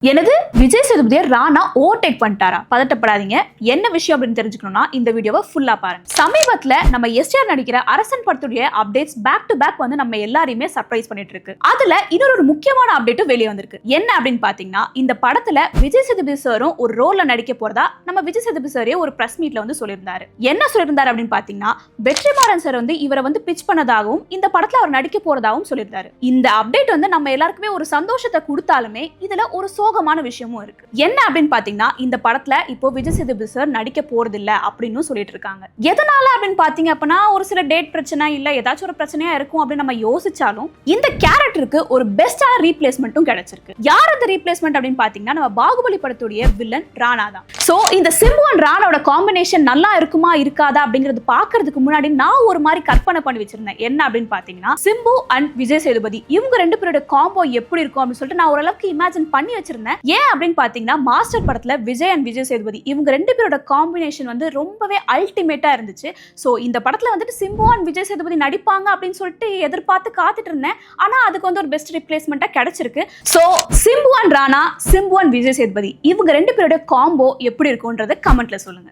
எனது விஜய் சேதுபதியை ராணா ஓவர்டேக் பண்ணிட்டாரா? பதட்டப்படாதீங்க. என்ன விஷயம் அப்படின்னு தெரிஞ்சுக்கணும்னா இந்த வீடியோவை ஃபுல்லா பாருங்க. சமீபத்துல நம்ம எஸ்ஆர் நடிக்கிற அரசன் படத்துடைய அப்டேட்ஸ் பேக் டு பேக் வந்து நம்ம எல்லாரையுமே சர்ப்ரைஸ் பண்ணிட்டு இருக்கு. அதுல இன்னொரு முக்கியமான அப்டேட்டும் வெளியே வந்திருக்கு. என்ன அப்படின்னு பாத்தீங்கன்னா, இந்த படத்துல விஜய் சேதுபதி சாரும் ஒரு ரோல்ல நடிக்க போறதா நம்ம விஜய் சேதுபதி சாரே ஒரு பிரஸ் மீட்ல வந்து சொல்லியிருந்தாரு. என்ன சொல்லியிருந்தாரு அப்படின்னு பாத்தீங்கன்னா, வெற்றிமாறன் சார் வந்து இவரை வந்து பிச் பண்ணதாகவும் இந்த படத்துல அவர் நடிக்க போறதாகவும் சொல்லியிருந்தாரு. இந்த அப்டேட் வந்து நம்ம எல்லாருக்குமே ஒரு சந்தோஷத்தை கொடுத்தாலுமே இதுல ஒரு சோகமான விஷயமும் இருக்கு. என்ன அப்படின்னு பாத்தீங்கன்னா, இந்த படத்துல இப்போ விஜய் சேதுபதி சார் நடிக்க போறது இல்ல அப்படின்னு சொல்லிட்டு இருக்காங்க. எதனால அப்படின்னு பாத்தீங்க அப்படின்னா, ஒரு சில டேட் பிரச்சனை இல்ல ஏதாச்சும் ஒரு பிரச்சனையா இருக்கும் அப்படின்னு நம்ம யோசிச்சாலும் இந்த கேரக்டருக்கு ஒரு பெஸ்டான ரீப்ளேஸ்மெண்ட்டும் கிடைச்சிருக்கு. யார் அந்த ரீப்ளேஸ்மெண்ட் அப்படின்னு பாத்தீங்கன்னா, நம்ம பாகுபலி படத்துடைய வில்லன் ராணா தான். சோ இந்த சிம்பு அண்ட் ராணாவோட காம்பினேஷன் நல்லா இருக்குமா இருக்காதா அப்படிங்கிறது பாக்குறதுக்கு முன்னாடி நான் ஒரு மாதிரி கற்பனை பண்ணி வச்சிருந்தேன். என்ன அப்படின்னு பாத்தீங்கன்னா, சிம்பு அண்ட் விஜய் சேதுபதி இவங்க ரெண்டு பேரோட காம்போ எப்படி இருக்கும் அப்படின்னு சொல்லிட்டு நான் ஓரளவுக்கு இமேஜின் பண்ணி வச்சிருந்தேன். ஏன் அப்படின்னு பாத்தீங்கன்னா, மாஸ்டர் படத்துல விஜய் அண்ட் விஜய் சேதுபதி இவங்க ரெண்டு பேரோட காம்பினேஷன் வந்து ரொம்பவே அல்டிமேட்டா இருந்துச்சு. சோ இந்த படத்துல வந்துட்டு சிம்பு அண்ட் விஜய் சேதுபதி நடிப்பாங்க அப்படின்னு சொல்லிட்டு எதிர்பார்த்து காத்துட்டு இருந்தேன். ஆனா அதுக்கு வந்து ஒரு பெஸ்ட் ரிப்ளேஸ்மெண்டா கிடைச்சிருக்கு. So Simbu and Rana, Simbu and Vijay Sethupathi இவங்க ரெண்டு பேரோட காம்போ எப்படி இருக்கும்ன்றத கமெண்ட்ல சொல்லுங்க.